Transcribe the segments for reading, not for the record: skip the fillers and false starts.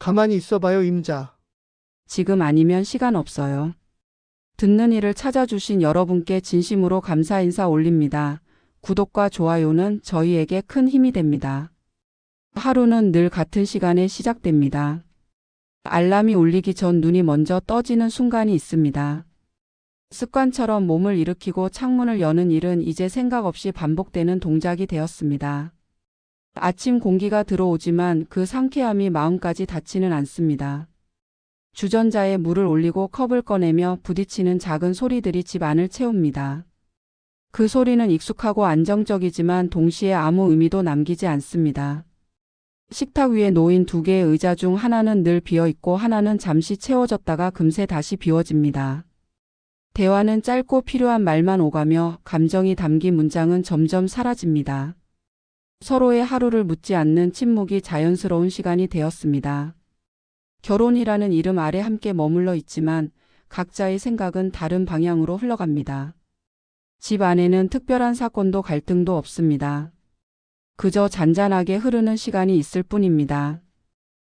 가만히 있어봐요, 임자. 지금 아니면 시간 없어요. 듣는 이를 찾아주신 여러분께 진심으로 감사 인사 올립니다. 구독과 좋아요는 저희에게 큰 힘이 됩니다. 하루는 늘 같은 시간에 시작됩니다. 알람이 울리기 전 눈이 먼저 떠지는 순간이 있습니다. 습관처럼 몸을 일으키고 창문을 여는 일은 이제 생각 없이 반복되는 동작이 되었습니다. 아침 공기가 들어오지만 그 상쾌함이 마음까지 닿지는 않습니다. 주전자에 물을 올리고 컵을 꺼내며 부딪히는 작은 소리들이 집 안을 채웁니다. 그 소리는 익숙하고 안정적이지만 동시에 아무 의미도 남기지 않습니다. 식탁 위에 놓인 두 개의 의자 중 하나는 늘 비어 있고 하나는 잠시 채워졌다가 금세 다시 비워집니다. 대화는 짧고 필요한 말만 오가며 감정이 담긴 문장은 점점 사라집니다. 서로의 하루를 묻지 않는 침묵이 자연스러운 시간이 되었습니다. 결혼이라는 이름 아래 함께 머물러 있지만 각자의 생각은 다른 방향으로 흘러갑니다. 집 안에는 특별한 사건도 갈등도 없습니다. 그저 잔잔하게 흐르는 시간이 있을 뿐입니다.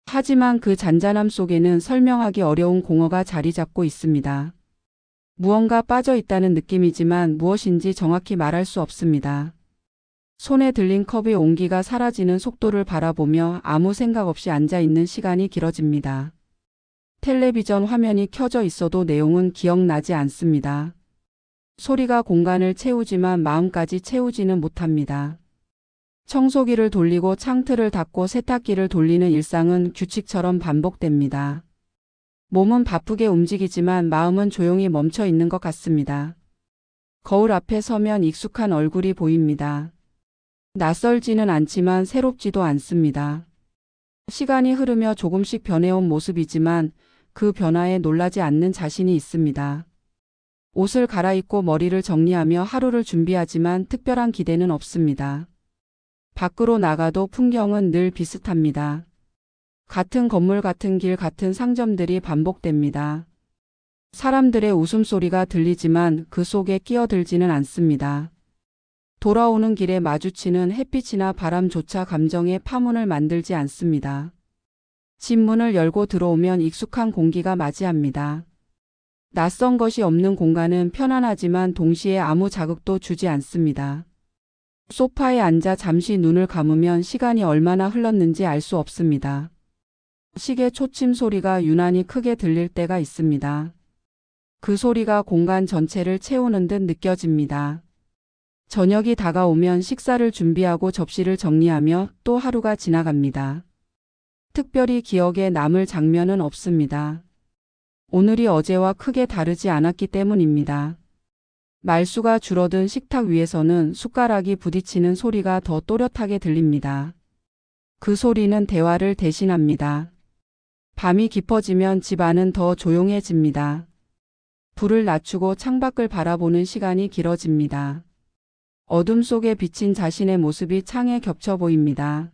하지만 그 잔잔함 속에는 설명하기 어려운 공허가 자리 잡고 있습니다. 무언가 빠져 있다는 느낌이지만 무엇인지 정확히 말할 수 없습니다. 손에 들린 컵의 온기가 사라지는 속도를 바라보며 아무 생각 없이 앉아 있는 시간이 길어집니다. 텔레비전 화면이 켜져 있어도 내용은 기억나지 않습니다. 소리가 공간을 채우지만 마음까지 채우지는 못합니다. 청소기를 돌리고 창틀을 닫고 세탁기를 돌리는 일상은 규칙처럼 반복됩니다. 몸은 바쁘게 움직이지만 마음은 조용히 멈춰 있는 것 같습니다. 거울 앞에 서면 익숙한 얼굴이 보입니다. 낯설지는 않지만 새롭지도 않습니다. 시간이 흐르며 조금씩 변해온 모습이지만 그 변화에 놀라지 않는 자신이 있습니다. 옷을 갈아입고 머리를 정리하며 하루를 준비하지만 특별한 기대는 없습니다. 밖으로 나가도 풍경은 늘 비슷합니다. 같은 건물, 같은 길, 같은 상점들이 반복됩니다. 사람들의 웃음소리가 들리지만 그 속에 끼어들지는 않습니다. 돌아오는 길에 마주치는 햇빛이나 바람조차 감정의 파문을 만들지 않습니다. 집 문을 열고 들어오면 익숙한 공기가 맞이합니다. 낯선 것이 없는 공간은 편안하지만 동시에 아무 자극도 주지 않습니다. 소파에 앉아 잠시 눈을 감으면 시간이 얼마나 흘렀는지 알 수 없습니다. 시계 초침 소리가 유난히 크게 들릴 때가 있습니다. 그 소리가 공간 전체를 채우는 듯 느껴집니다. 저녁이 다가오면 식사를 준비하고 접시를 정리하며 또 하루가 지나갑니다. 특별히 기억에 남을 장면은 없습니다. 오늘이 어제와 크게 다르지 않았기 때문입니다. 말수가 줄어든 식탁 위에서는 숟가락이 부딪히는 소리가 더 또렷하게 들립니다. 그 소리는 대화를 대신합니다. 밤이 깊어지면 집 안은 더 조용해집니다. 불을 낮추고 창밖을 바라보는 시간이 길어집니다. 어둠 속에 비친 자신의 모습이 창에 겹쳐 보입니다.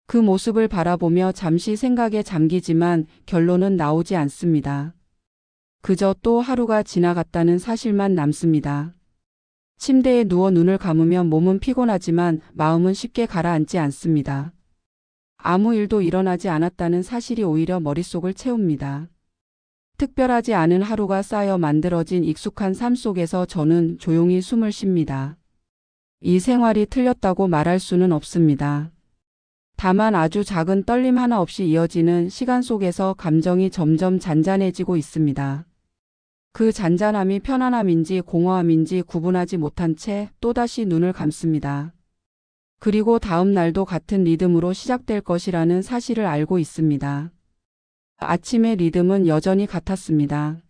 그 모습을 바라보며 잠시 생각에 잠기지만 결론은 나오지 않습니다. 그저 또 하루가 지나갔다는 사실만 남습니다. 침대에 누워 눈을 감으면 몸은 피곤하지만 마음은 쉽게 가라앉지 않습니다. 아무 일도 일어나지 않았다는 사실이 오히려 머릿속을 채웁니다. 특별하지 않은 하루가 쌓여 만들어진 익숙한 삶 속에서 저는 조용히 숨을 쉽니다. 이 생활이 틀렸다고 말할 수는 없습니다. 다만 아주 작은 떨림 하나 없이 이어지는 시간 속에서 감정이 점점 잔잔해지고 있습니다. 그 잔잔함이 편안함인지 공허함인지 구분하지 못한 채 또다시 눈을 감습니다. 그리고 다음 날도 같은 리듬으로 시작될 것이라는 사실을 알고 있습니다. 아침의 리듬은 여전히 같았습니다.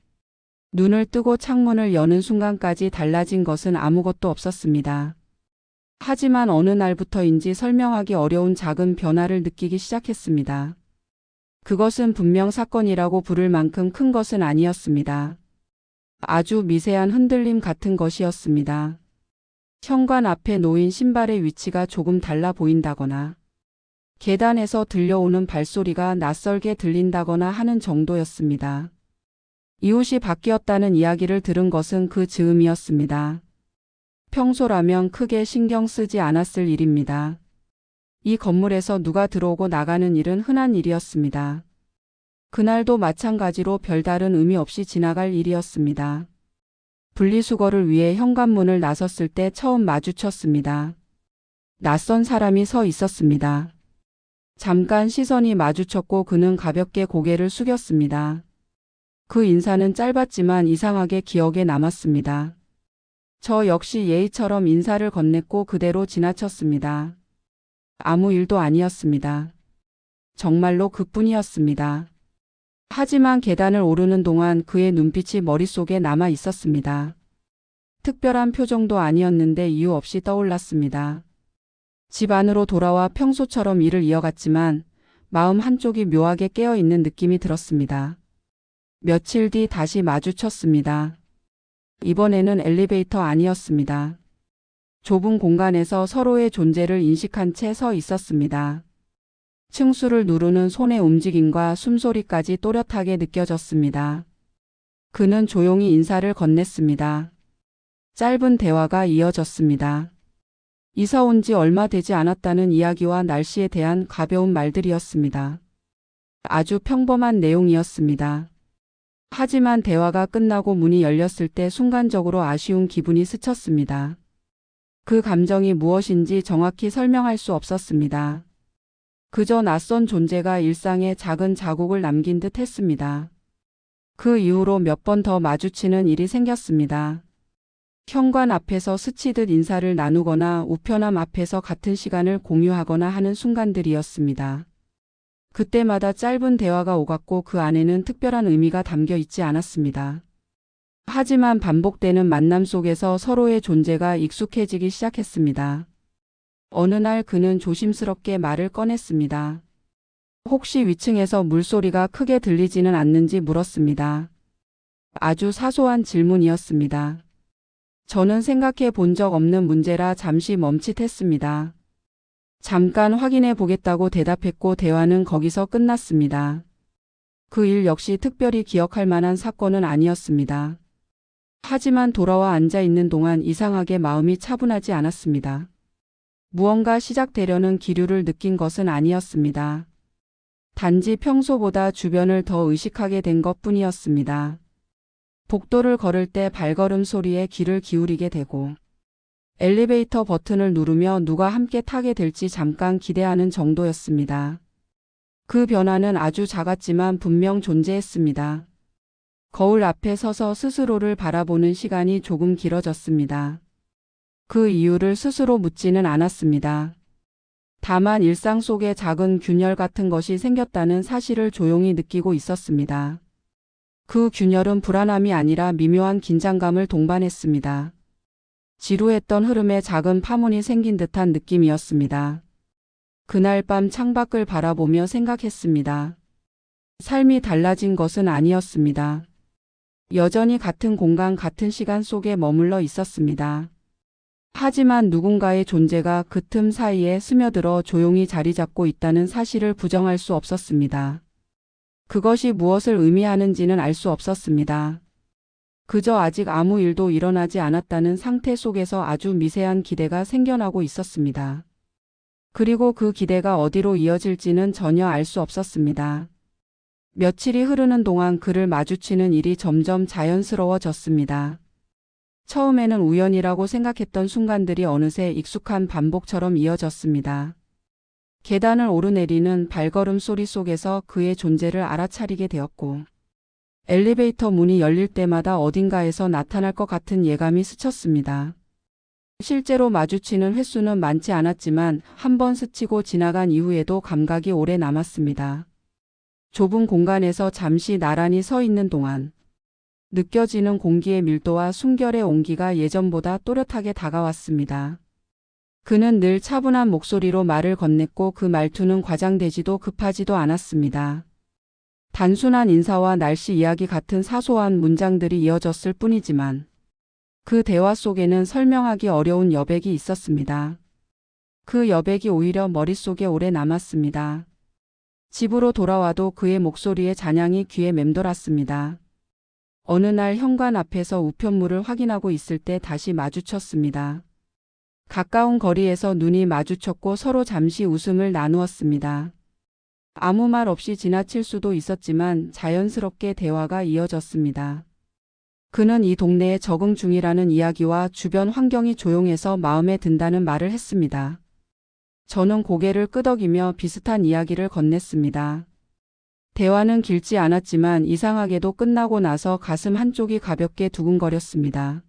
눈을 뜨고 창문을 여는 순간까지 달라진 것은 아무것도 없었습니다. 하지만 어느 날부터인지 설명하기 어려운 작은 변화를 느끼기 시작했습니다. 그것은 분명 사건이라고 부를 만큼 큰 것은 아니었습니다. 아주 미세한 흔들림 같은 것이었습니다. 현관 앞에 놓인 신발의 위치가 조금 달라 보인다거나, 계단에서 들려오는 발소리가 낯설게 들린다거나 하는 정도였습니다. 이웃이 바뀌었다는 이야기를 들은 것은 그 즈음이었습니다. 평소라면 크게 신경 쓰지 않았을 일입니다. 이 건물에서 누가 들어오고 나가는 일은 흔한 일이었습니다. 그날도 마찬가지로 별다른 의미 없이 지나갈 일이었습니다. 분리수거를 위해 현관문을 나섰을 때 처음 마주쳤습니다. 낯선 사람이 서 있었습니다. 잠깐 시선이 마주쳤고 그는 가볍게 고개를 숙였습니다. 그 인사는 짧았지만 이상하게 기억에 남았습니다. 저 역시 예의처럼 인사를 건넸고 그대로 지나쳤습니다. 아무 일도 아니었습니다. 정말로 그뿐이었습니다. 하지만 계단을 오르는 동안 그의 눈빛이 머릿속에 남아 있었습니다. 특별한 표정도 아니었는데 이유 없이 떠올랐습니다. 집 안으로 돌아와 평소처럼 일을 이어갔지만 마음 한쪽이 묘하게 깨어있는 느낌이 들었습니다. 며칠 뒤 다시 마주쳤습니다. 이번에는 엘리베이터 안이었습니다. 좁은 공간에서 서로의 존재를 인식한 채 서 있었습니다. 층수를 누르는 손의 움직임과 숨소리까지 또렷하게 느껴졌습니다. 그는 조용히 인사를 건넸습니다. 짧은 대화가 이어졌습니다. 이사 온 지 얼마 되지 않았다는 이야기와 날씨에 대한 가벼운 말들이었습니다. 아주 평범한 내용이었습니다. 하지만 대화가 끝나고 문이 열렸을 때 순간적으로 아쉬운 기분이 스쳤습니다. 그 감정이 무엇인지 정확히 설명할 수 없었습니다. 그저 낯선 존재가 일상에 작은 자국을 남긴 듯 했습니다. 그 이후로 몇 번 더 마주치는 일이 생겼습니다. 현관 앞에서 스치듯 인사를 나누거나 우편함 앞에서 같은 시간을 공유하거나 하는 순간들이었습니다. 그때마다 짧은 대화가 오갔고 그 안에는 특별한 의미가 담겨 있지 않았습니다. 하지만 반복되는 만남 속에서 서로의 존재가 익숙해지기 시작했습니다. 어느 날 그는 조심스럽게 말을 꺼냈습니다. 혹시 위층에서 물소리가 크게 들리지는 않는지 물었습니다. 아주 사소한 질문이었습니다. 저는 생각해 본 적 없는 문제라 잠시 멈칫했습니다. 잠깐 확인해 보겠다고 대답했고 대화는 거기서 끝났습니다. 그 일 역시 특별히 기억할 만한 사건은 아니었습니다. 하지만 돌아와 앉아 있는 동안 이상하게 마음이 차분하지 않았습니다. 무언가 시작되려는 기류를 느낀 것은 아니었습니다. 단지 평소보다 주변을 더 의식하게 된 것뿐이었습니다. 복도를 걸을 때 발걸음 소리에 귀를 기울이게 되고 엘리베이터 버튼을 누르며 누가 함께 타게 될지 잠깐 기대하는 정도였습니다. 그 변화는 아주 작았지만 분명 존재했습니다. 거울 앞에 서서 스스로를 바라보는 시간이 조금 길어졌습니다. 그 이유를 스스로 묻지는 않았습니다. 다만 일상 속에 작은 균열 같은 것이 생겼다는 사실을 조용히 느끼고 있었습니다. 그 균열은 불안함이 아니라 미묘한 긴장감을 동반했습니다. 지루했던 흐름에 작은 파문이 생긴 듯한 느낌이었습니다. 그날 밤 창밖을 바라보며 생각했습니다. 삶이 달라진 것은 아니었습니다. 여전히 같은 공간, 같은 시간 속에 머물러 있었습니다. 하지만 누군가의 존재가 그 틈 사이에 스며들어 조용히 자리 잡고 있다는 사실을 부정할 수 없었습니다. 그것이 무엇을 의미하는지는 알 수 없었습니다. 그저 아직 아무 일도 일어나지 않았다는 상태 속에서 아주 미세한 기대가 생겨나고 있었습니다. 그리고 그 기대가 어디로 이어질지는 전혀 알 수 없었습니다. 며칠이 흐르는 동안 그를 마주치는 일이 점점 자연스러워졌습니다. 처음에는 우연이라고 생각했던 순간들이 어느새 익숙한 반복처럼 이어졌습니다. 계단을 오르내리는 발걸음 소리 속에서 그의 존재를 알아차리게 되었고, 엘리베이터 문이 열릴 때마다 어딘가에서 나타날 것 같은 예감이 스쳤습니다. 실제로 마주치는 횟수는 많지 않았지만 한 번 스치고 지나간 이후에도 감각이 오래 남았습니다. 좁은 공간에서 잠시 나란히 서 있는 동안 느껴지는 공기의 밀도와 숨결의 온기가 예전보다 또렷하게 다가왔습니다. 그는 늘 차분한 목소리로 말을 건넸고 그 말투는 과장되지도 급하지도 않았습니다. 단순한 인사와 날씨 이야기 같은 사소한 문장들이 이어졌을 뿐이지만 그 대화 속에는 설명하기 어려운 여백이 있었습니다. 그 여백이 오히려 머릿속에 오래 남았습니다. 집으로 돌아와도 그의 목소리의 잔향이 귀에 맴돌았습니다. 어느 날 현관 앞에서 우편물을 확인하고 있을 때 다시 마주쳤습니다. 가까운 거리에서 눈이 마주쳤고 서로 잠시 웃음을 나누었습니다. 아무 말 없이 지나칠 수도 있었지만 자연스럽게 대화가 이어졌습니다. 그는 이 동네에 적응 중이라는 이야기와 주변 환경이 조용해서 마음에 든다는 말을 했습니다. 저는 고개를 끄덕이며 비슷한 이야기를 건넸습니다. 대화는 길지 않았지만 이상하게도 끝나고 나서 가슴 한쪽이 가볍게 두근거렸습니다.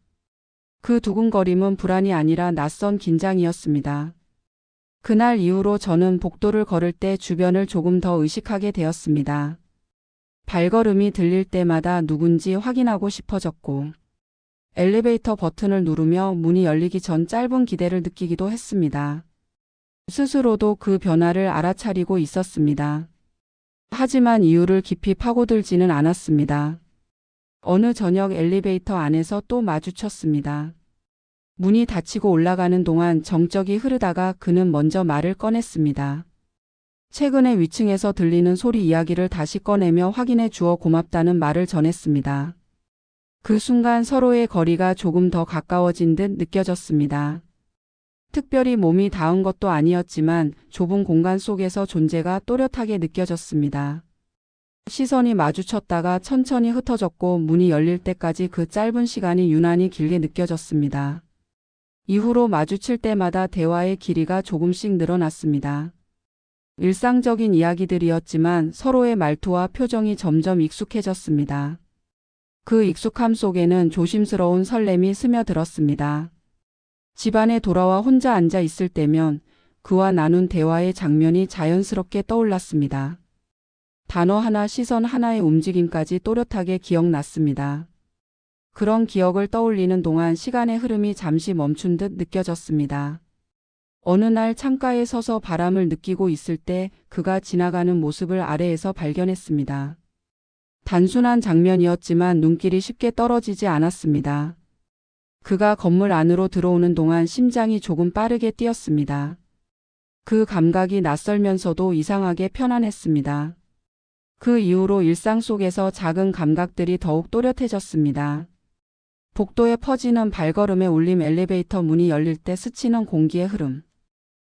그 두근거림은 불안이 아니라 낯선 긴장이었습니다. 그날 이후로 저는 복도를 걸을 때 주변을 조금 더 의식하게 되었습니다. 발걸음이 들릴 때마다 누군지 확인하고 싶어졌고, 엘리베이터 버튼을 누르며 문이 열리기 전 짧은 기대를 느끼기도 했습니다. 스스로도 그 변화를 알아차리고 있었습니다. 하지만 이유를 깊이 파고들지는 않았습니다. 어느 저녁 엘리베이터 안에서 또 마주쳤습니다. 문이 닫히고 올라가는 동안 정적이 흐르다가 그는 먼저 말을 꺼냈습니다. 최근에 위층에서 들리는 소리 이야기를 다시 꺼내며 확인해 주어 고맙다는 말을 전했습니다. 그 순간 서로의 거리가 조금 더 가까워진 듯 느껴졌습니다. 특별히 몸이 닿은 것도 아니었지만 좁은 공간 속에서 존재가 또렷하게 느껴졌습니다. 시선이 마주쳤다가 천천히 흩어졌고 문이 열릴 때까지 그 짧은 시간이 유난히 길게 느껴졌습니다. 이후로 마주칠 때마다 대화의 길이가 조금씩 늘어났습니다. 일상적인 이야기들이었지만 서로의 말투와 표정이 점점 익숙해졌습니다. 그 익숙함 속에는 조심스러운 설렘이 스며들었습니다. 집안에 돌아와 혼자 앉아 있을 때면 그와 나눈 대화의 장면이 자연스럽게 떠올랐습니다. 단어 하나, 시선 하나의 움직임까지 또렷하게 기억났습니다. 그런 기억을 떠올리는 동안 시간의 흐름이 잠시 멈춘 듯 느껴졌습니다. 어느 날 창가에 서서 바람을 느끼고 있을 때 그가 지나가는 모습을 아래에서 발견했습니다. 단순한 장면이었지만 눈길이 쉽게 떨어지지 않았습니다. 그가 건물 안으로 들어오는 동안 심장이 조금 빠르게 뛰었습니다. 그 감각이 낯설면서도 이상하게 편안했습니다. 그 이후로 일상 속에서 작은 감각들이 더욱 또렷해졌습니다. 복도에 퍼지는 발걸음의 울림, 엘리베이터 문이 열릴 때 스치는 공기의 흐름,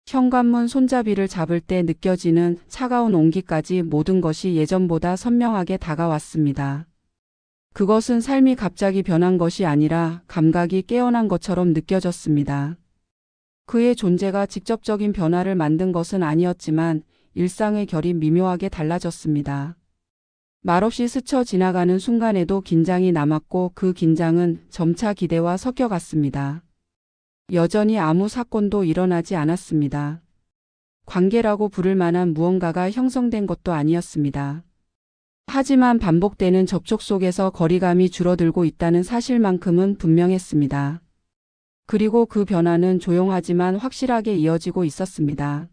현관문 손잡이를 잡을 때 느껴지는 차가운 온기까지 모든 것이 예전보다 선명하게 다가왔습니다. 그것은 삶이 갑자기 변한 것이 아니라 감각이 깨어난 것처럼 느껴졌습니다. 그의 존재가 직접적인 변화를 만든 것은 아니었지만 일상의 결이 미묘하게 달라졌습니다. 말없이 스쳐 지나가는 순간에도 긴장이 남았고 그 긴장은 점차 기대와 섞여갔습니다. 여전히 아무 사건도 일어나지 않았습니다. 관계라고 부를 만한 무언가가 형성된 것도 아니었습니다. 하지만 반복되는 접촉 속에서 거리감이 줄어들고 있다는 사실만큼은 분명했습니다. 그리고 그 변화는 조용하지만 확실하게 이어지고 있었습니다.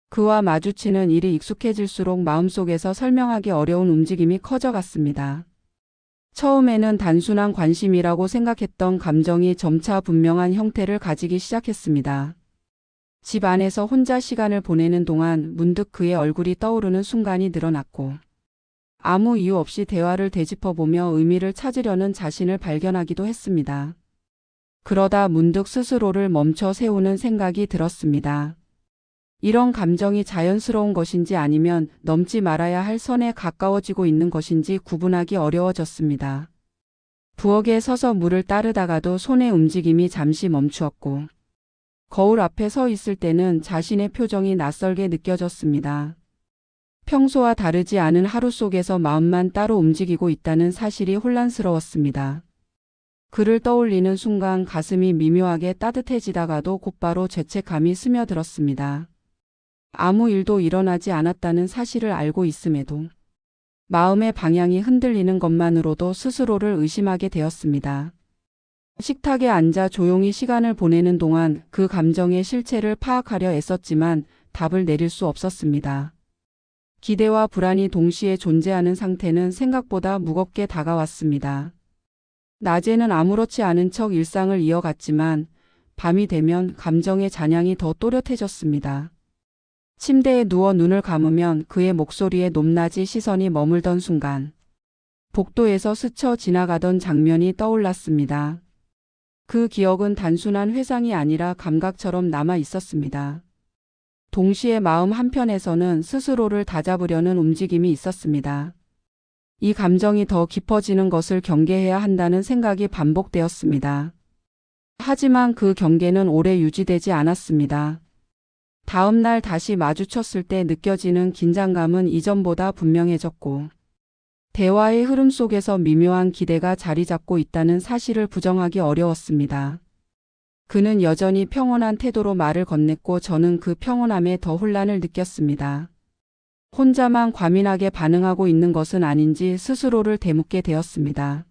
그와 마주치는 일이 익숙해질수록 마음속에서 설명하기 어려운 움직임이 커져갔습니다. 처음에는 단순한 관심이라고 생각했던 감정이 점차 분명한 형태를 가지기 시작했습니다. 집 안에서 혼자 시간을 보내는 동안 문득 그의 얼굴이 떠오르는 순간이 늘어났고, 아무 이유 없이 대화를 되짚어보며 의미를 찾으려는 자신을 발견하기도 했습니다. 그러다 문득 스스로를 멈춰 세우는 생각이 들었습니다. 이런 감정이 자연스러운 것인지 아니면 넘지 말아야 할 선에 가까워지고 있는 것인지 구분하기 어려워졌습니다. 부엌에 서서 물을 따르다가도 손의 움직임이 잠시 멈추었고, 거울 앞에 서 있을 때는 자신의 표정이 낯설게 느껴졌습니다. 평소와 다르지 않은 하루 속에서 마음만 따로 움직이고 있다는 사실이 혼란스러웠습니다. 그를 떠올리는 순간 가슴이 미묘하게 따뜻해지다가도 곧바로 죄책감이 스며들었습니다. 아무 일도 일어나지 않았다는 사실을 알고 있음에도 마음의 방향이 흔들리는 것만으로도 스스로를 의심하게 되었습니다. 식탁에 앉아 조용히 시간을 보내는 동안 그 감정의 실체를 파악하려 애썼지만 답을 내릴 수 없었습니다. 기대와 불안이 동시에 존재하는 상태는 생각보다 무겁게 다가왔습니다. 낮에는 아무렇지 않은 척 일상을 이어갔지만 밤이 되면 감정의 잔향이 더 또렷해졌습니다. 침대에 누워 눈을 감으면 그의 목소리에 높낮이 시선이 머물던 순간 복도에서 스쳐 지나가던 장면이 떠올랐습니다. 그 기억은 단순한 회상이 아니라 감각처럼 남아 있었습니다. 동시에 마음 한편에서는 스스로를 다잡으려는 움직임이 있었습니다. 이 감정이 더 깊어지는 것을 경계해야 한다는 생각이 반복되었습니다. 하지만 그 경계는 오래 유지되지 않았습니다. 다음 날 다시 마주쳤을 때 느껴지는 긴장감은 이전보다 분명해졌고, 대화의 흐름 속에서 미묘한 기대가 자리 잡고 있다는 사실을 부정하기 어려웠습니다. 그는 여전히 평온한 태도로 말을 건넸고 저는 그 평온함에 더 혼란을 느꼈습니다. 혼자만 과민하게 반응하고 있는 것은 아닌지 스스로를 되묻게 되었습니다.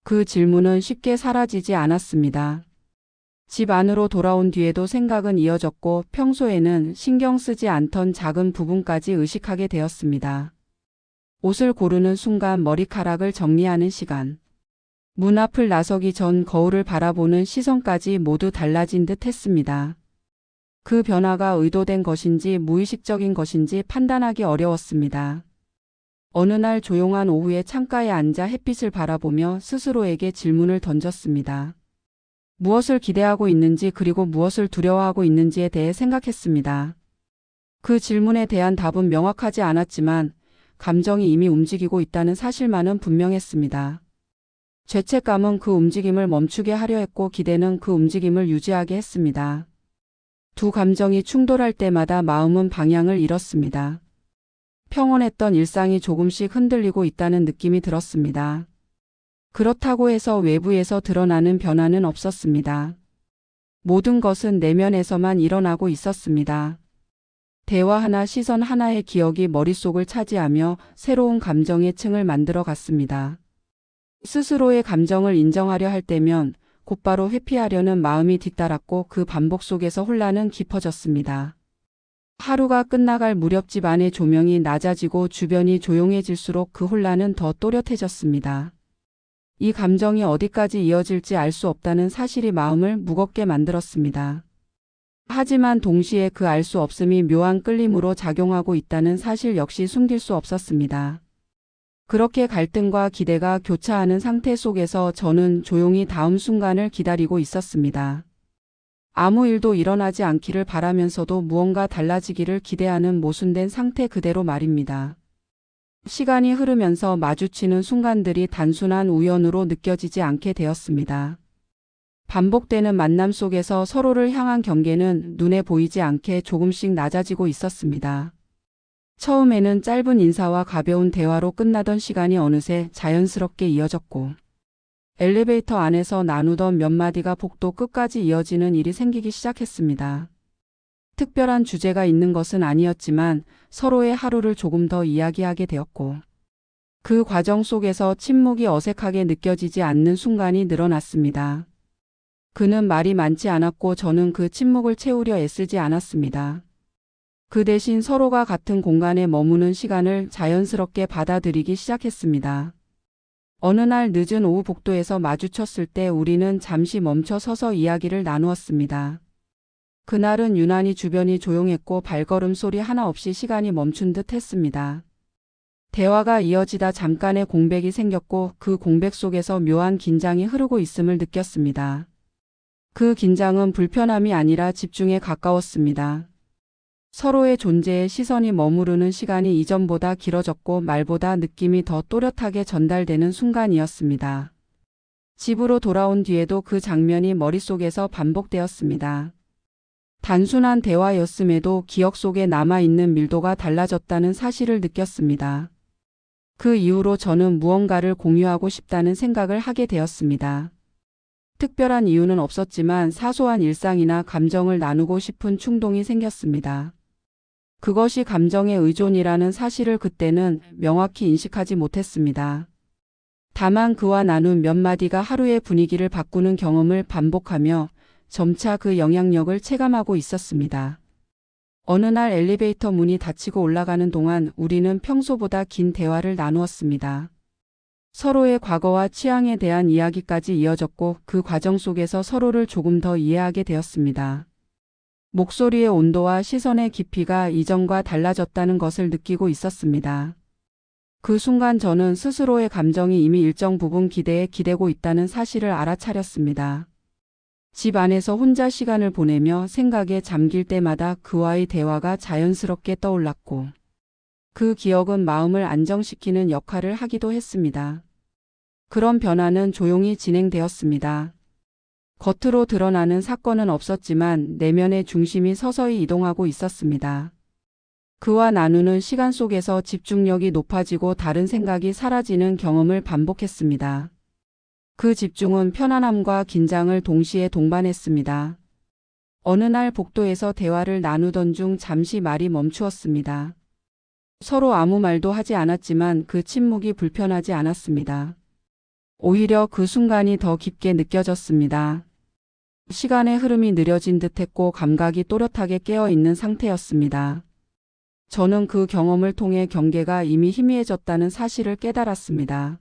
그 질문은 쉽게 사라지지 않았습니다. 집 안으로 돌아온 뒤에도 생각은 이어졌고 평소에는 신경 쓰지 않던 작은 부분까지 의식하게 되었습니다. 옷을 고르는 순간, 머리카락을 정리하는 시간, 문 앞을 나서기 전 거울을 바라보는 시선까지 모두 달라진 듯 했습니다. 그 변화가 의도된 것인지 무의식적인 것인지 판단하기 어려웠습니다. 어느 날 조용한 오후에 창가에 앉아 햇빛을 바라보며 스스로에게 질문을 던졌습니다. 무엇을 기대하고 있는지 그리고 무엇을 두려워하고 있는지에 대해 생각했습니다. 그 질문에 대한 답은 명확하지 않았지만 감정이 이미 움직이고 있다는 사실만은 분명했습니다. 죄책감은 그 움직임을 멈추게 하려 했고 기대는 그 움직임을 유지하게 했습니다. 두 감정이 충돌할 때마다 마음은 방향을 잃었습니다. 평온했던 일상이 조금씩 흔들리고 있다는 느낌이 들었습니다. 그렇다고 해서 외부에서 드러나는 변화는 없었습니다. 모든 것은 내면에서만 일어나고 있었습니다. 대화 하나, 시선 하나의 기억이 머릿속을 차지하며 새로운 감정의 층을 만들어 갔습니다. 스스로의 감정을 인정하려 할 때면 곧바로 회피하려는 마음이 뒤따랐고 그 반복 속에서 혼란은 깊어졌습니다. 하루가 끝나갈 무렵 집 안의 조명이 낮아지고 주변이 조용해질수록 그 혼란은 더 또렷해졌습니다. 이 감정이 어디까지 이어질지 알 수 없다는 사실이 마음을 무겁게 만들었습니다. 하지만 동시에 그 알 수 없음이 묘한 끌림으로 작용하고 있다는 사실 역시 숨길 수 없었습니다. 그렇게 갈등과 기대가 교차하는 상태 속에서 저는 조용히 다음 순간을 기다리고 있었습니다. 아무 일도 일어나지 않기를 바라면서도 무언가 달라지기를 기대하는 모순된 상태 그대로 말입니다. 시간이 흐르면서 마주치는 순간들이 단순한 우연으로 느껴지지 않게 되었습니다. 반복되는 만남 속에서 서로를 향한 경계는 눈에 보이지 않게 조금씩 낮아지고 있었습니다. 처음에는 짧은 인사와 가벼운 대화로 끝나던 시간이 어느새 자연스럽게 이어졌고, 엘리베이터 안에서 나누던 몇 마디가 복도 끝까지 이어지는 일이 생기기 시작했습니다. 특별한 주제가 있는 것은 아니었지만 서로의 하루를 조금 더 이야기하게 되었고, 그 과정 속에서 침묵이 어색하게 느껴지지 않는 순간이 늘어났습니다. 그는 말이 많지 않았고 저는 그 침묵을 채우려 애쓰지 않았습니다. 그 대신 서로가 같은 공간에 머무는 시간을 자연스럽게 받아들이기 시작했습니다. 어느 날 늦은 오후 복도에서 마주쳤을 때 우리는 잠시 멈춰 서서 이야기를 나누었습니다. 그날은 유난히 주변이 조용했고 발걸음 소리 하나 없이 시간이 멈춘 듯 했습니다. 대화가 이어지다 잠깐의 공백이 생겼고 그 공백 속에서 묘한 긴장이 흐르고 있음을 느꼈습니다. 그 긴장은 불편함이 아니라 집중에 가까웠습니다. 서로의 존재에 시선이 머무르는 시간이 이전보다 길어졌고 말보다 느낌이 더 또렷하게 전달되는 순간이었습니다. 집으로 돌아온 뒤에도 그 장면이 머릿속에서 반복되었습니다. 단순한 대화였음에도 기억 속에 남아있는 밀도가 달라졌다는 사실을 느꼈습니다. 그 이후로 저는 무언가를 공유하고 싶다는 생각을 하게 되었습니다. 특별한 이유는 없었지만 사소한 일상이나 감정을 나누고 싶은 충동이 생겼습니다. 그것이 감정의 의존이라는 사실을 그때는 명확히 인식하지 못했습니다. 다만 그와 나눈 몇 마디가 하루의 분위기를 바꾸는 경험을 반복하며 점차 그 영향력을 체감하고 있었습니다. 어느 날 엘리베이터 문이 닫히고 올라가는 동안 우리는 평소보다 긴 대화를 나누었습니다. 서로의 과거와 취향에 대한 이야기까지 이어졌고 그 과정 속에서 서로를 조금 더 이해하게 되었습니다. 목소리의 온도와 시선의 깊이가 이전과 달라졌다는 것을 느끼고 있었습니다. 그 순간 저는 스스로의 감정이 이미 일정 부분 기대에 기대고 있다는 사실을 알아차렸습니다. 집 안에서 혼자 시간을 보내며 생각에 잠길 때마다 그와의 대화가 자연스럽게 떠올랐고 그 기억은 마음을 안정시키는 역할을 하기도 했습니다. 그런 변화는 조용히 진행되었습니다. 겉으로 드러나는 사건은 없었지만 내면의 중심이 서서히 이동하고 있었습니다. 그와 나누는 시간 속에서 집중력이 높아지고 다른 생각이 사라지는 경험을 반복했습니다. 그 집중은 편안함과 긴장을 동시에 동반했습니다. 어느 날 복도에서 대화를 나누던 중 잠시 말이 멈추었습니다. 서로 아무 말도 하지 않았지만 그 침묵이 불편하지 않았습니다. 오히려 그 순간이 더 깊게 느껴졌습니다. 시간의 흐름이 느려진 듯했고 감각이 또렷하게 깨어있는 상태였습니다. 저는 그 경험을 통해 경계가 이미 희미해졌다는 사실을 깨달았습니다.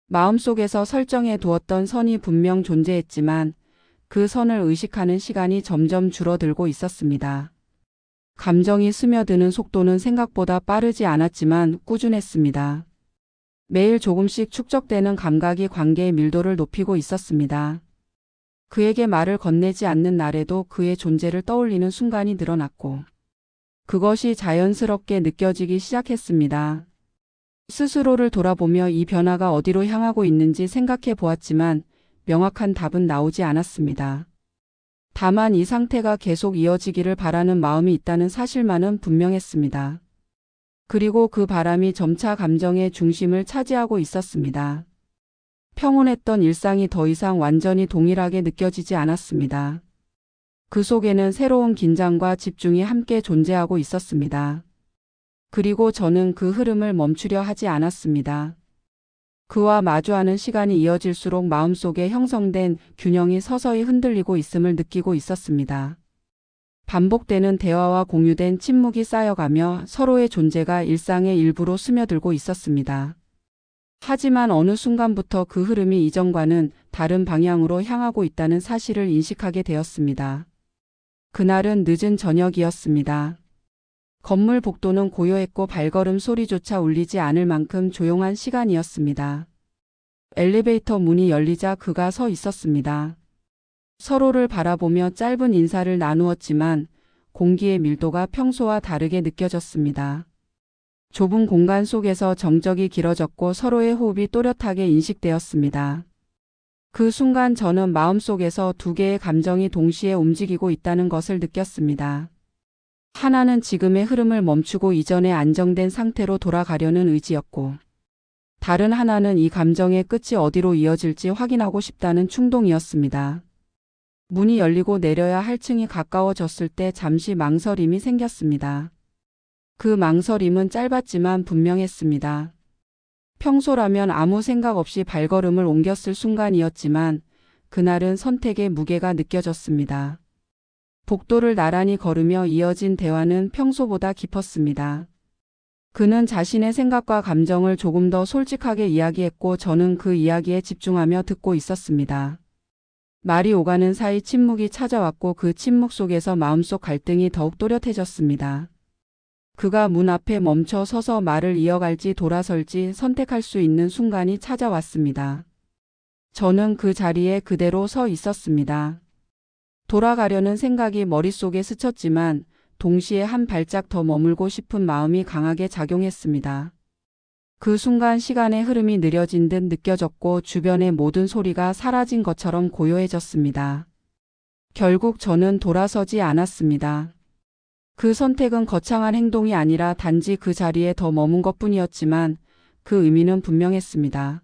마음속에서 설정해 두었던 선이 분명 존재했지만 그 선을 의식하는 시간이 점점 줄어들고 있었습니다. 감정이 스며드는 속도는 생각보다 빠르지 않았지만 꾸준했습니다. 매일 조금씩 축적되는 감각이 관계의 밀도를 높이고 있었습니다. 그에게 말을 건네지 않는 날에도 그의 존재를 떠올리는 순간이 늘어났고 그것이 자연스럽게 느껴지기 시작했습니다. 스스로를 돌아보며 이 변화가 어디로 향하고 있는지 생각해 보았지만 명확한 답은 나오지 않았습니다. 다만 이 상태가 계속 이어지기를 바라는 마음이 있다는 사실만은 분명했습니다. 그리고 그 바람이 점차 감정의 중심을 차지하고 있었습니다. 평온했던 일상이 더 이상 완전히 동일하게 느껴지지 않았습니다. 그 속에는 새로운 긴장과 집중이 함께 존재하고 있었습니다. 그리고 저는 그 흐름을 멈추려 하지 않았습니다. 그와 마주하는 시간이 이어질수록 마음속에 형성된 균형이 서서히 흔들리고 있음을 느끼고 있었습니다. 반복되는 대화와 공유된 침묵이 쌓여가며 서로의 존재가 일상의 일부로 스며들고 있었습니다. 하지만 어느 순간부터 그 흐름이 이전과는 다른 방향으로 향하고 있다는 사실을 인식하게 되었습니다. 그날은 늦은 저녁이었습니다. 건물 복도는 고요했고 발걸음 소리조차 울리지 않을 만큼 조용한 시간이었습니다. 엘리베이터 문이 열리자 그가 서 있었습니다. 서로를 바라보며 짧은 인사를 나누었지만 공기의 밀도가 평소와 다르게 느껴졌습니다. 좁은 공간 속에서 정적이 길어졌고 서로의 호흡이 또렷하게 인식되었습니다. 그 순간 저는 마음속에서 두 개의 감정이 동시에 움직이고 있다는 것을 느꼈습니다. 하나는 지금의 흐름을 멈추고 이전의 안정된 상태로 돌아가려는 의지였고, 다른 하나는 이 감정의 끝이 어디로 이어질지 확인하고 싶다는 충동이었습니다. 문이 열리고 내려야 할 층이 가까워졌을 때 잠시 망설임이 생겼습니다. 그 망설임은 짧았지만 분명했습니다. 평소라면 아무 생각 없이 발걸음을 옮겼을 순간이었지만 그날은 선택의 무게가 느껴졌습니다. 복도를 나란히 걸으며 이어진 대화는 평소보다 깊었습니다. 그는 자신의 생각과 감정을 조금 더 솔직하게 이야기했고 저는 그 이야기에 집중하며 듣고 있었습니다. 말이 오가는 사이 침묵이 찾아왔고 그 침묵 속에서 마음속 갈등이 더욱 또렷해졌습니다. 그가 문 앞에 멈춰 서서 말을 이어갈지 돌아설지 선택할 수 있는 순간이 찾아왔습니다. 저는 그 자리에 그대로 서 있었습니다. 돌아가려는 생각이 머릿속에 스쳤지만 동시에 한 발짝 더 머물고 싶은 마음이 강하게 작용했습니다. 그 순간 시간의 흐름이 느려진 듯 느껴졌고 주변의 모든 소리가 사라진 것처럼 고요해졌습니다. 결국 저는 돌아서지 않았습니다. 그 선택은 거창한 행동이 아니라 단지 그 자리에 더 머문 것뿐이었지만 그 의미는 분명했습니다.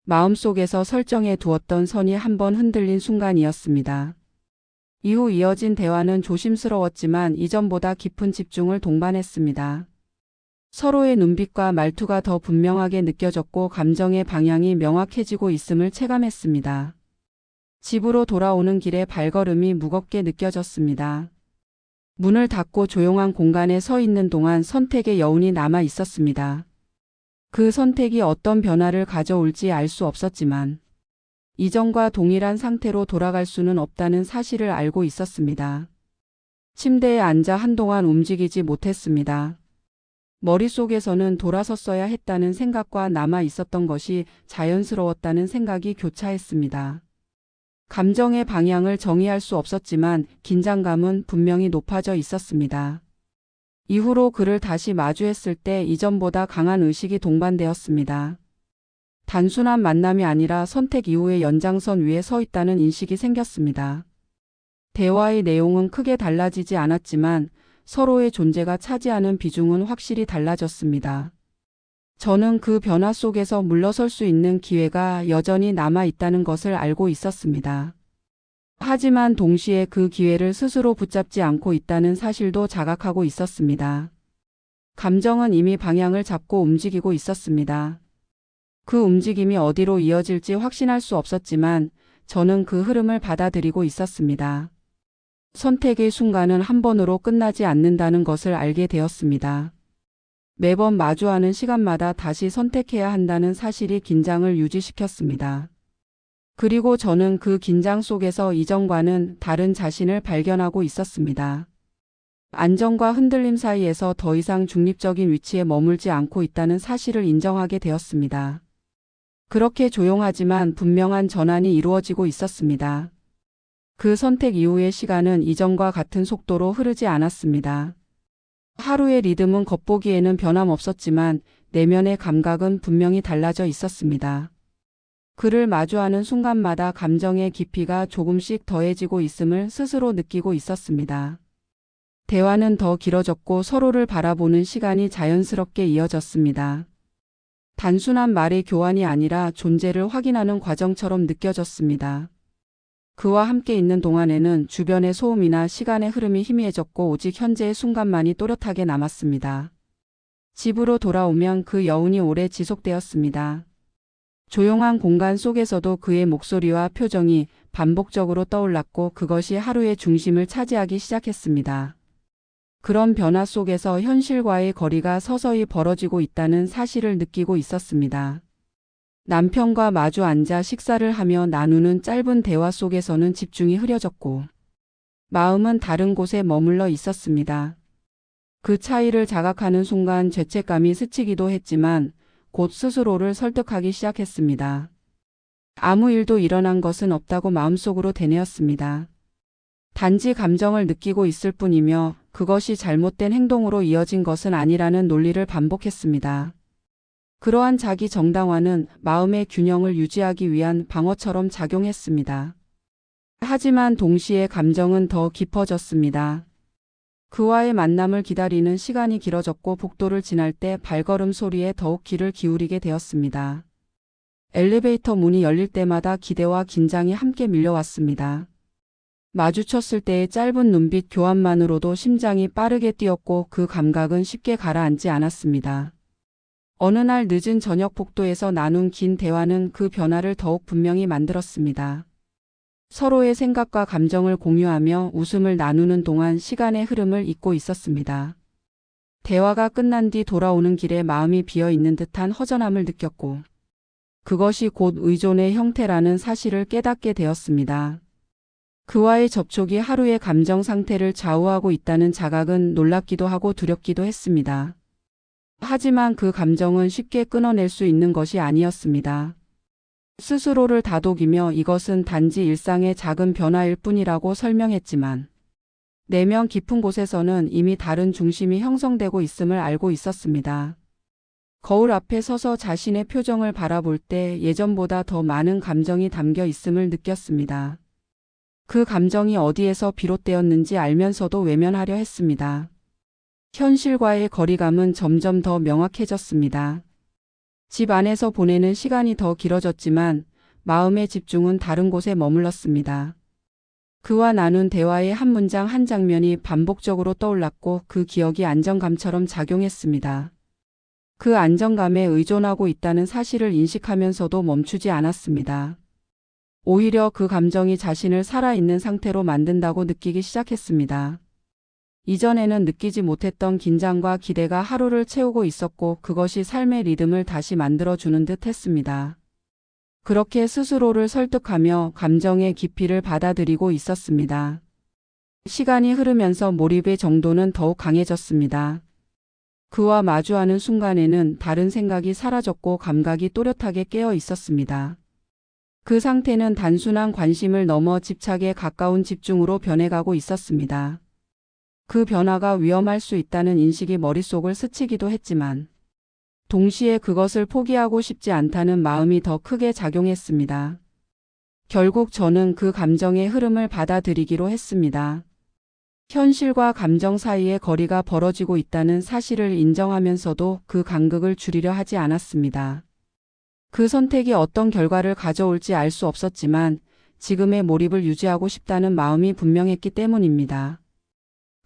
마음속에서 설정해 두었던 선이 한번 흔들린 순간이었습니다. 이후 이어진 대화는 조심스러웠지만 이전보다 깊은 집중을 동반했습니다. 서로의 눈빛과 말투가 더 분명하게 느껴졌고 감정의 방향이 명확해지고 있음을 체감했습니다. 집으로 돌아오는 길에 발걸음이 무겁게 느껴졌습니다. 문을 닫고 조용한 공간에 서 있는 동안 선택의 여운이 남아 있었습니다. 그 선택이 어떤 변화를 가져올지 알 수 없었지만 이전과 동일한 상태로 돌아갈 수는 없다는 사실을 알고 있었습니다. 침대에 앉아 한동안 움직이지 못했습니다. 머릿속에서는 돌아섰어야 했다는 생각과 남아 있었던 것이 자연스러웠다는 생각이 교차했습니다. 감정의 방향을 정의할 수 없었지만 긴장감은 분명히 높아져 있었습니다. 이후로 그를 다시 마주했을 때 이전보다 강한 의식이 동반되었습니다. 단순한 만남이 아니라 선택 이후의 연장선 위에 서 있다는 인식이 생겼습니다. 대화의 내용은 크게 달라지지 않았지만 서로의 존재가 차지하는 비중은 확실히 달라졌습니다. 저는 그 변화 속에서 물러설 수 있는 기회가 여전히 남아 있다는 것을 알고 있었습니다. 하지만 동시에 그 기회를 스스로 붙잡지 않고 있다는 사실도 자각하고 있었습니다. 감정은 이미 방향을 잡고 움직이고 있었습니다. 그 움직임이 어디로 이어질지 확신할 수 없었지만 저는 그 흐름을 받아들이고 있었습니다. 선택의 순간은 한 번으로 끝나지 않는다는 것을 알게 되었습니다. 매번 마주하는 시간마다 다시 선택해야 한다는 사실이 긴장을 유지시켰습니다. 그리고 저는 그 긴장 속에서 이전과는 다른 자신을 발견하고 있었습니다. 안정과 흔들림 사이에서 더 이상 중립적인 위치에 머물지 않고 있다는 사실을 인정하게 되었습니다. 그렇게 조용하지만 분명한 전환이 이루어지고 있었습니다. 그 선택 이후의 시간은 이전과 같은 속도로 흐르지 않았습니다. 하루의 리듬은 겉보기에는 변함없었지만 내면의 감각은 분명히 달라져 있었습니다. 그를 마주하는 순간마다 감정의 깊이가 조금씩 더해지고 있음을 스스로 느끼고 있었습니다. 대화는 더 길어졌고 서로를 바라보는 시간이 자연스럽게 이어졌습니다. 단순한 말의 교환이 아니라 존재를 확인하는 과정처럼 느껴졌습니다. 그와 함께 있는 동안에는 주변의 소음이나 시간의 흐름이 희미해졌고 오직 현재의 순간만이 또렷하게 남았습니다. 집으로 돌아오면 그 여운이 오래 지속되었습니다. 조용한 공간 속에서도 그의 목소리와 표정이 반복적으로 떠올랐고 그것이 하루의 중심을 차지하기 시작했습니다. 그런 변화 속에서 현실과의 거리가 서서히 벌어지고 있다는 사실을 느끼고 있었습니다. 남편과 마주 앉아 식사를 하며 나누는 짧은 대화 속에서는 집중이 흐려졌고 마음은 다른 곳에 머물러 있었습니다. 그 차이를 자각하는 순간 죄책감이 스치기도 했지만 곧 스스로를 설득하기 시작했습니다. 아무 일도 일어난 것은 없다고 마음속으로 되뇌었습니다. 단지 감정을 느끼고 있을 뿐이며 그것이 잘못된 행동으로 이어진 것은 아니라는 논리를 반복했습니다. 그러한 자기 정당화는 마음의 균형을 유지하기 위한 방어처럼 작용했습니다. 하지만 동시에 감정은 더 깊어졌습니다. 그와의 만남을 기다리는 시간이 길어졌고 복도를 지날 때 발걸음 소리에 더욱 귀를 기울이게 되었습니다. 엘리베이터 문이 열릴 때마다 기대와 긴장이 함께 밀려왔습니다. 마주쳤을 때의 짧은 눈빛 교환만으로도 심장이 빠르게 뛰었고 그 감각은 쉽게 가라앉지 않았습니다. 어느 날 늦은 저녁 복도에서 나눈 긴 대화는 그 변화를 더욱 분명히 만들었습니다. 서로의 생각과 감정을 공유하며 웃음을 나누는 동안 시간의 흐름을 잊고 있었습니다. 대화가 끝난 뒤 돌아오는 길에 마음이 비어 있는 듯한 허전함을 느꼈고 그것이 곧 의존의 형태라는 사실을 깨닫게 되었습니다. 그와의 접촉이 하루의 감정 상태를 좌우하고 있다는 자각은 놀랍기도 하고 두렵기도 했습니다. 하지만 그 감정은 쉽게 끊어낼 수 있는 것이 아니었습니다. 스스로를 다독이며 이것은 단지 일상의 작은 변화일 뿐이라고 설명했지만 내면 깊은 곳에서는 이미 다른 중심이 형성되고 있음을 알고 있었습니다. 거울 앞에 서서 자신의 표정을 바라볼 때 예전보다 더 많은 감정이 담겨 있음을 느꼈습니다. 그 감정이 어디에서 비롯되었는지 알면서도 외면하려 했습니다. 현실과의 거리감은 점점 더 명확해졌습니다. 집 안에서 보내는 시간이 더 길어졌지만 마음의 집중은 다른 곳에 머물렀습니다. 그와 나눈 대화의 한 문장 한 장면이 반복적으로 떠올랐고 그 기억이 안정감처럼 작용했습니다. 그 안정감에 의존하고 있다는 사실을 인식하면서도 멈추지 않았습니다. 오히려 그 감정이 자신을 살아있는 상태로 만든다고 느끼기 시작했습니다. 이전에는 느끼지 못했던 긴장과 기대가 하루를 채우고 있었고 그것이 삶의 리듬을 다시 만들어주는 듯 했습니다. 그렇게 스스로를 설득하며 감정의 깊이를 받아들이고 있었습니다. 시간이 흐르면서 몰입의 정도는 더욱 강해졌습니다. 그와 마주하는 순간에는 다른 생각이 사라졌고 감각이 또렷하게 깨어 있었습니다. 그 상태는 단순한 관심을 넘어 집착에 가까운 집중으로 변해가고 있었습니다. 그 변화가 위험할 수 있다는 인식이 머릿속을 스치기도 했지만 동시에 그것을 포기하고 싶지 않다는 마음이 더 크게 작용했습니다. 결국 저는 그 감정의 흐름을 받아들이기로 했습니다. 현실과 감정 사이에 거리가 벌어지고 있다는 사실을 인정하면서도 그 간극을 줄이려 하지 않았습니다. 그 선택이 어떤 결과를 가져올지 알 수 없었지만 지금의 몰입을 유지하고 싶다는 마음이 분명했기 때문입니다.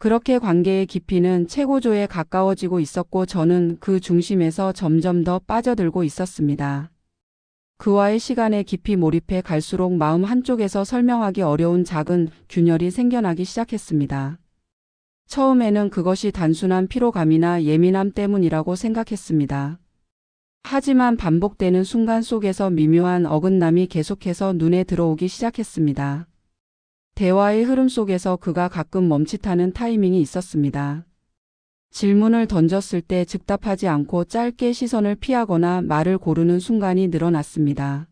그렇게 관계의 깊이는 최고조에 가까워지고 있었고 저는 그 중심에서 점점 더 빠져들고 있었습니다. 그와의 시간에 깊이 몰입해 갈수록 마음 한쪽에서 설명하기 어려운 작은 균열이 생겨나기 시작했습니다. 처음에는 그것이 단순한 피로감이나 예민함 때문이라고 생각했습니다. 하지만 반복되는 순간 속에서 미묘한 어긋남이 계속해서 눈에 들어오기 시작했습니다. 대화의 흐름 속에서 그가 가끔 멈칫하는 타이밍이 있었습니다. 질문을 던졌을 때 즉답하지 않고 짧게 시선을 피하거나 말을 고르는 순간이 늘어났습니다.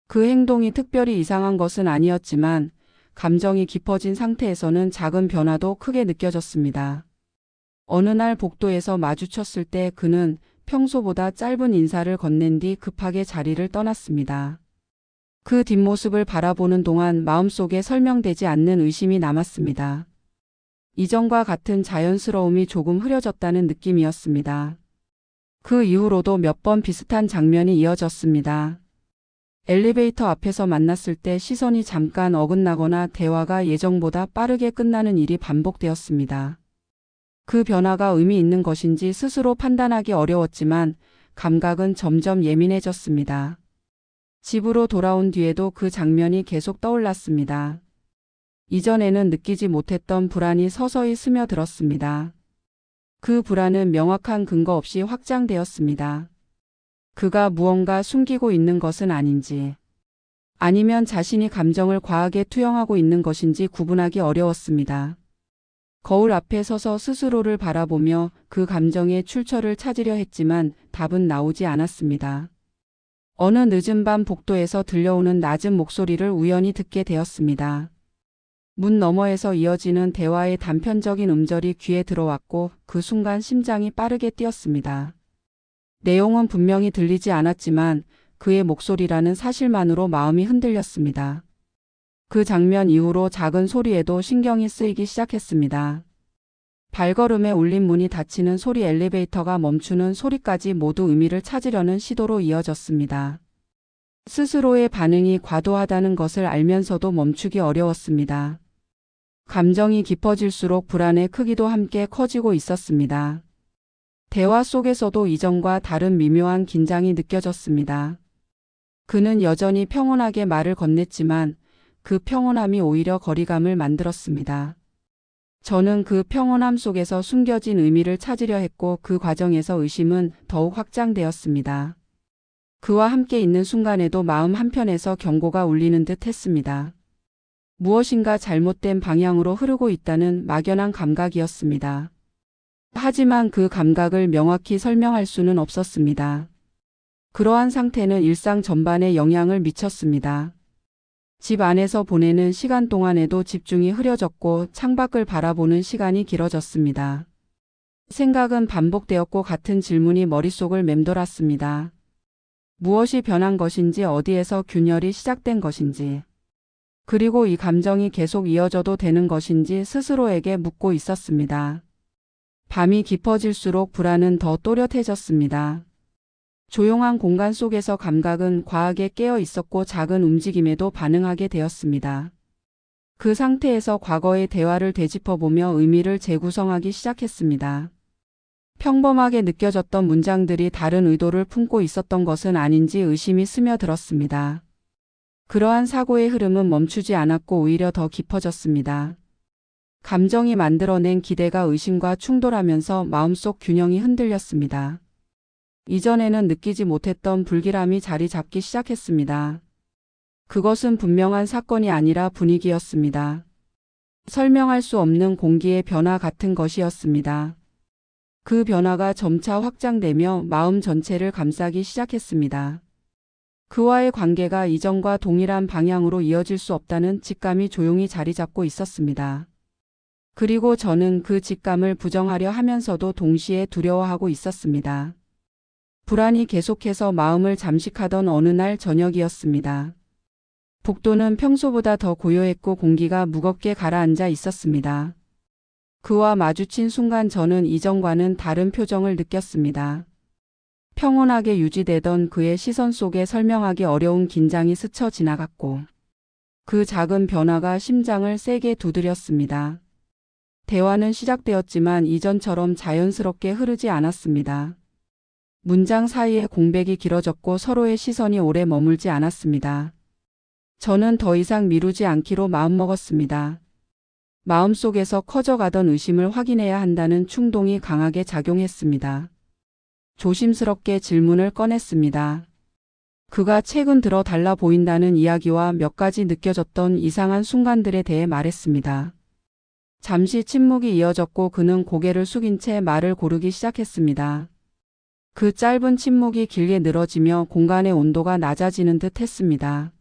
그 행동이 특별히 이상한 것은 아니었지만 감정이 깊어진 상태에서는 작은 변화도 크게 느껴졌습니다. 어느 날 복도에서 마주쳤을 때 그는 평소보다 짧은 인사를 건넨 뒤 급하게 자리를 떠났습니다. 그 뒷모습을 바라보는 동안 마음속에 설명되지 않는 의심이 남았습니다. 이전과 같은 자연스러움이 조금 흐려졌다는 느낌이었습니다. 그 이후로도 몇 번 비슷한 장면이 이어졌습니다. 엘리베이터 앞에서 만났을 때 시선이 잠깐 어긋나거나 대화가 예정보다 빠르게 끝나는 일이 반복되었습니다. 그 변화가 의미 있는 것인지 스스로 판단하기 어려웠지만 감각은 점점 예민해졌습니다. 집으로 돌아온 뒤에도 그 장면이 계속 떠올랐습니다. 이전에는 느끼지 못했던 불안이 서서히 스며들었습니다. 그 불안은 명확한 근거 없이 확장되었습니다. 그가 무언가 숨기고 있는 것은 아닌지, 아니면 자신이 감정을 과하게 투영하고 있는 것인지 구분하기 어려웠습니다. 거울 앞에 서서 스스로를 바라보며 그 감정의 출처를 찾으려 했지만 답은 나오지 않았습니다. 어느 늦은 밤 복도에서 들려오는 낮은 목소리를 우연히 듣게 되었습니다. 문 너머에서 이어지는 대화의 단편적인 음절이 귀에 들어왔고 그 순간 심장이 빠르게 뛰었습니다. 내용은 분명히 들리지 않았지만 그의 목소리라는 사실만으로 마음이 흔들렸습니다. 그 장면 이후로 작은 소리에도 신경이 쓰이기 시작했습니다. 발걸음에 울린 문이 닫히는 소리, 엘리베이터가 멈추는 소리까지 모두 의미를 찾으려는 시도로 이어졌습니다. 스스로의 반응이 과도하다는 것을 알면서도 멈추기 어려웠습니다. 감정이 깊어질수록 불안의 크기도 함께 커지고 있었습니다. 대화 속에서도 이전과 다른 미묘한 긴장이 느껴졌습니다. 그는 여전히 평온하게 말을 건넸지만 그 평온함이 오히려 거리감을 만들었습니다. 저는 그 평온함 속에서 숨겨진 의미를 찾으려 했고 그 과정에서 의심은 더욱 확장되었습니다. 그와 함께 있는 순간에도 마음 한편에서 경고가 울리는 듯 했습니다. 무엇인가 잘못된 방향으로 흐르고 있다는 막연한 감각이었습니다. 하지만 그 감각을 명확히 설명할 수는 없었습니다. 그러한 상태는 일상 전반에 영향을 미쳤습니다. 집 안에서 보내는 시간 동안에도 집중이 흐려졌고 창밖을 바라보는 시간이 길어졌습니다. 생각은 반복되었고 같은 질문이 머릿속을 맴돌았습니다. 무엇이 변한 것인지, 어디에서 균열이 시작된 것인지, 그리고 이 감정이 계속 이어져도 되는 것인지 스스로에게 묻고 있었습니다. 밤이 깊어질수록 불안은 더 또렷해졌습니다. 조용한 공간 속에서 감각은 과하게 깨어 있었고 작은 움직임에도 반응하게 되었습니다. 그 상태에서 과거의 대화를 되짚어보며 의미를 재구성하기 시작했습니다. 평범하게 느껴졌던 문장들이 다른 의도를 품고 있었던 것은 아닌지 의심이 스며들었습니다. 그러한 사고의 흐름은 멈추지 않았고 오히려 더 깊어졌습니다. 감정이 만들어낸 기대가 의심과 충돌하면서 마음속 균형이 흔들렸습니다. 이전에는 느끼지 못했던 불길함이 자리 잡기 시작했습니다. 그것은 분명한 사건이 아니라 분위기였습니다. 설명할 수 없는 공기의 변화 같은 것이었습니다. 그 변화가 점차 확장되며 마음 전체를 감싸기 시작했습니다. 그와의 관계가 이전과 동일한 방향으로 이어질 수 없다는 직감이 조용히 자리 잡고 있었습니다. 그리고 저는 그 직감을 부정하려 하면서도 동시에 두려워하고 있었습니다. 불안이 계속해서 마음을 잠식하던 어느 날 저녁이었습니다. 복도는 평소보다 더 고요했고 공기가 무겁게 가라앉아 있었습니다. 그와 마주친 순간 저는 이전과는 다른 표정을 느꼈습니다. 평온하게 유지되던 그의 시선 속에 설명하기 어려운 긴장이 스쳐 지나갔고 그 작은 변화가 심장을 세게 두드렸습니다. 대화는 시작되었지만 이전처럼 자연스럽게 흐르지 않았습니다. 문장 사이에 공백이 길어졌고 서로의 시선이 오래 머물지 않았습니다. 저는 더 이상 미루지 않기로 마음먹었습니다. 마음속에서 커져가던 의심을 확인해야 한다는 충동이 강하게 작용했습니다. 조심스럽게 질문을 꺼냈습니다. 그가 최근 들어 달라 보인다는 이야기와 몇 가지 느껴졌던 이상한 순간들에 대해 말했습니다. 잠시 침묵이 이어졌고 그는 고개를 숙인 채 말을 고르기 시작했습니다. 그 짧은 침묵이 길게 늘어지며 공간의 온도가 낮아지는 듯 했습니다.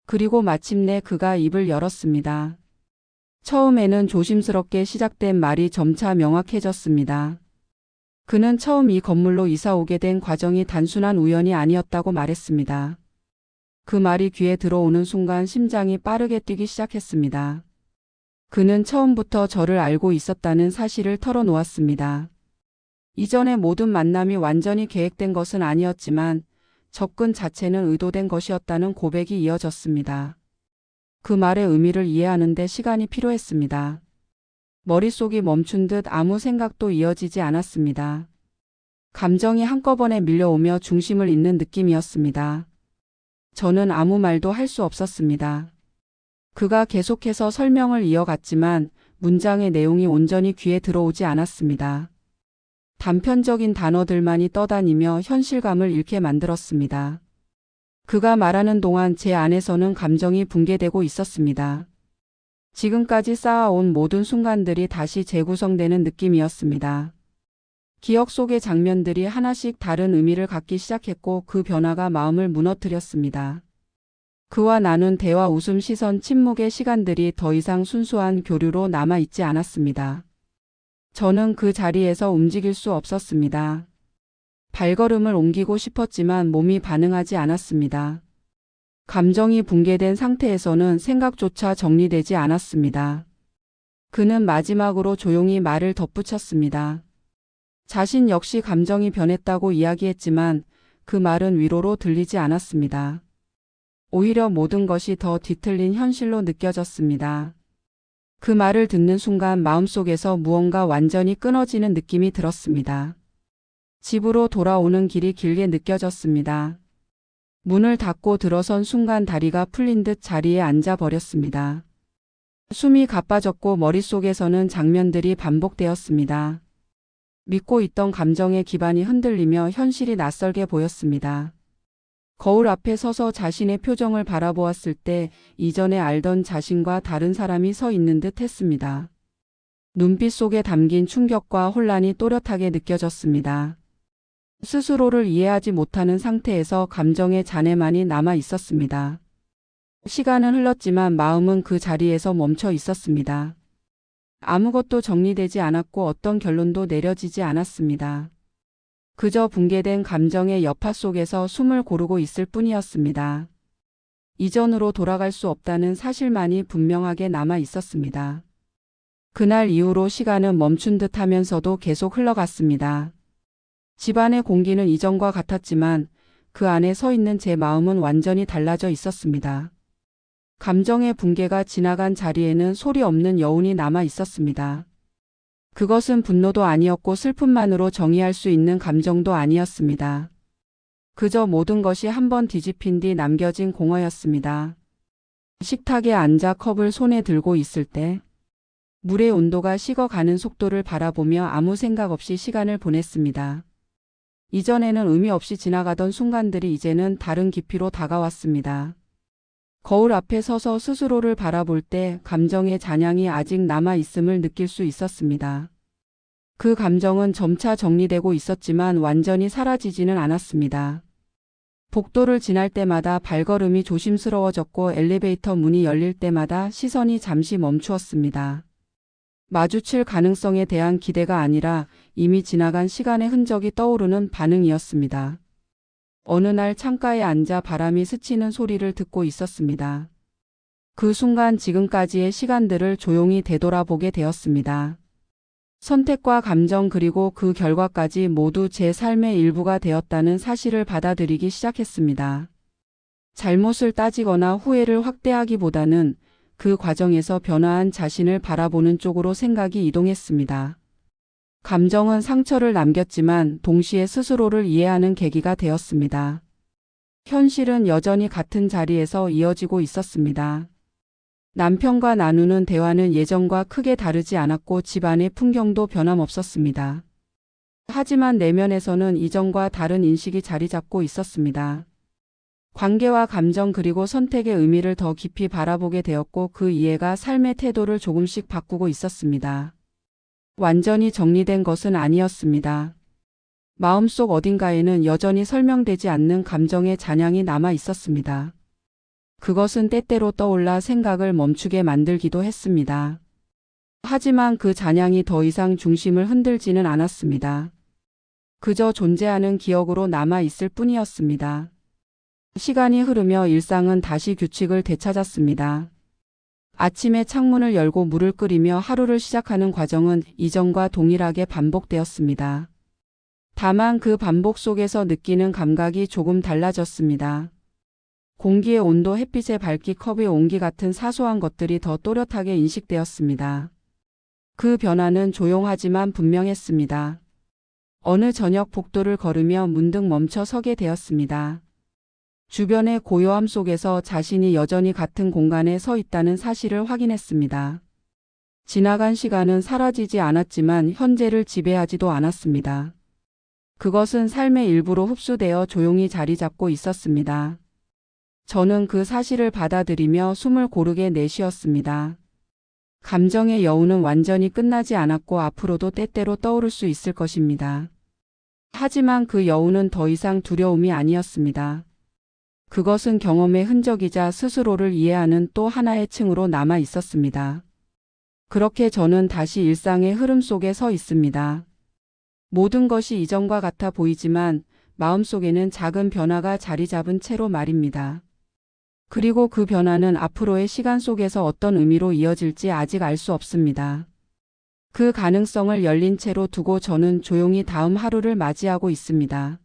그리고 마침내 그가 입을 열었습니다. 처음에는 조심스럽게 시작된 말이 점차 명확해졌습니다. 그는 처음 이 건물로 이사 오게 된 과정이 단순한 우연이 아니었다고 말했습니다. 그 말이 귀에 들어오는 순간 심장이 빠르게 뛰기 시작했습니다. 그는 처음부터 저를 알고 있었다는 사실을 털어놓았습니다. 이전의 모든 만남이 완전히 계획된 것은 아니었지만 접근 자체는 의도된 것이었다는 고백이 이어졌습니다. 그 말의 의미를 이해하는 데 시간이 필요했습니다. 머릿속이 멈춘 듯 아무 생각도 이어지지 않았습니다. 감정이 한꺼번에 밀려오며 중심을 잃는 느낌이었습니다. 저는 아무 말도 할 수 없었습니다. 그가 계속해서 설명을 이어갔지만 문장의 내용이 온전히 귀에 들어오지 않았습니다. 단편적인 단어들만이 떠다니며 현실감을 잃게 만들었습니다. 그가 말하는 동안 제 안에서는 감정이 붕괴되고 있었습니다. 지금까지 쌓아온 모든 순간들이 다시 재구성되는 느낌이었습니다. 기억 속의 장면들이 하나씩 다른 의미를 갖기 시작했고 그 변화가 마음을 무너뜨렸습니다. 그와 나눈 대화, 웃음, 시선, 침묵의 시간들이 더 이상 순수한 교류로 남아있지 않았습니다. 저는 그 자리에서 움직일 수 없었습니다. 발걸음을 옮기고 싶었지만 몸이 반응하지 않았습니다. 감정이 붕괴된 상태에서는 생각조차 정리되지 않았습니다. 그는 마지막으로 조용히 말을 덧붙였습니다. 자신 역시 감정이 변했다고 이야기했지만 그 말은 위로로 들리지 않았습니다. 오히려 모든 것이 더 뒤틀린 현실로 느껴졌습니다. 그 말을 듣는 순간 마음속에서 무언가 완전히 끊어지는 느낌이 들었습니다. 집으로 돌아오는 길이 길게 느껴졌습니다. 문을 닫고 들어선 순간 다리가 풀린 듯 자리에 앉아버렸습니다. 숨이 가빠졌고 머릿속에서는 장면들이 반복되었습니다. 믿고 있던 감정의 기반이 흔들리며 현실이 낯설게 보였습니다. 거울 앞에 서서 자신의 표정을 바라보았을 때 이전에 알던 자신과 다른 사람이 서 있는 듯 했습니다. 눈빛 속에 담긴 충격과 혼란이 또렷하게 느껴졌습니다. 스스로를 이해하지 못하는 상태에서 감정의 잔해만이 남아 있었습니다. 시간은 흘렀지만 마음은 그 자리에서 멈춰 있었습니다. 아무것도 정리되지 않았고 어떤 결론도 내려지지 않았습니다. 그저 붕괴된 감정의 여파 속에서 숨을 고르고 있을 뿐이었습니다. 이전으로 돌아갈 수 없다는 사실만이 분명하게 남아 있었습니다. 그날 이후로 시간은 멈춘 듯 하면서도 계속 흘러갔습니다. 집안의 공기는 이전과 같았지만 그 안에 서 있는 제 마음은 완전히 달라져 있었습니다. 감정의 붕괴가 지나간 자리에는 소리 없는 여운이 남아 있었습니다. 그것은 분노도 아니었고 슬픔만으로 정의할 수 있는 감정도 아니었습니다. 그저 모든 것이 한번 뒤집힌 뒤 남겨진 공허였습니다. 식탁에 앉아 컵을 손에 들고 있을 때 물의 온도가 식어가는 속도를 바라보며 아무 생각 없이 시간을 보냈습니다. 이전에는 의미 없이 지나가던 순간들이 이제는 다른 깊이로 다가왔습니다. 거울 앞에 서서 스스로를 바라볼 때 감정의 잔향이 아직 남아 있음을 느낄 수 있었습니다. 그 감정은 점차 정리되고 있었지만 완전히 사라지지는 않았습니다. 복도를 지날 때마다 발걸음이 조심스러워졌고 엘리베이터 문이 열릴 때마다 시선이 잠시 멈추었습니다. 마주칠 가능성에 대한 기대가 아니라 이미 지나간 시간의 흔적이 떠오르는 반응이었습니다. 어느 날 창가에 앉아 바람이 스치는 소리를 듣고 있었습니다. 그 순간 지금까지의 시간들을 조용히 되돌아보게 되었습니다. 선택과 감정 그리고 그 결과까지 모두 제 삶의 일부가 되었다는 사실을 받아들이기 시작했습니다. 잘못을 따지거나 후회를 확대하기보다는 그 과정에서 변화한 자신을 바라보는 쪽으로 생각이 이동했습니다. 감정은 상처를 남겼지만 동시에 스스로를 이해하는 계기가 되었습니다. 현실은 여전히 같은 자리에서 이어지고 있었습니다. 남편과 나누는 대화는 예전과 크게 다르지 않았고 집안의 풍경도 변함없었습니다. 하지만 내면에서는 이전과 다른 인식이 자리 잡고 있었습니다. 관계와 감정 그리고 선택의 의미를 더 깊이 바라보게 되었고 그 이해가 삶의 태도를 조금씩 바꾸고 있었습니다. 완전히 정리된 것은 아니었습니다. 마음속 어딘가에는 여전히 설명되지 않는 감정의 잔향이 남아 있었습니다. 그것은 때때로 떠올라 생각을 멈추게 만들기도 했습니다. 하지만 그 잔향이 더 이상 중심을 흔들지는 않았습니다. 그저 존재하는 기억으로 남아 있을 뿐이었습니다. 시간이 흐르며 일상은 다시 규칙을 되찾았습니다. 아침에 창문을 열고 물을 끓이며 하루를 시작하는 과정은 이전과 동일하게 반복되었습니다. 다만 그 반복 속에서 느끼는 감각이 조금 달라졌습니다. 공기의 온도, 햇빛의 밝기, 컵의 온기 같은 사소한 것들이 더 또렷하게 인식되었습니다. 그 변화는 조용하지만 분명했습니다. 어느 저녁 복도를 걸으며 문득 멈춰 서게 되었습니다. 주변의 고요함 속에서 자신이 여전히 같은 공간에 서 있다는 사실을 확인했습니다. 지나간 시간은 사라지지 않았지만 현재를 지배하지도 않았습니다. 그것은 삶의 일부로 흡수되어 조용히 자리 잡고 있었습니다. 저는 그 사실을 받아들이며 숨을 고르게 내쉬었습니다. 감정의 여운은 완전히 끝나지 않았고 앞으로도 때때로 떠오를 수 있을 것입니다. 하지만 그 여운은 더 이상 두려움이 아니었습니다. 그것은 경험의 흔적이자 스스로를 이해하는 또 하나의 층으로 남아 있었습니다. 그렇게 저는 다시 일상의 흐름 속에 서 있습니다. 모든 것이 이전과 같아 보이지만 마음속에는 작은 변화가 자리 잡은 채로 말입니다. 그리고 그 변화는 앞으로의 시간 속에서 어떤 의미로 이어질지 아직 알 수 없습니다. 그 가능성을 열린 채로 두고 저는 조용히 다음 하루를 맞이하고 있습니다.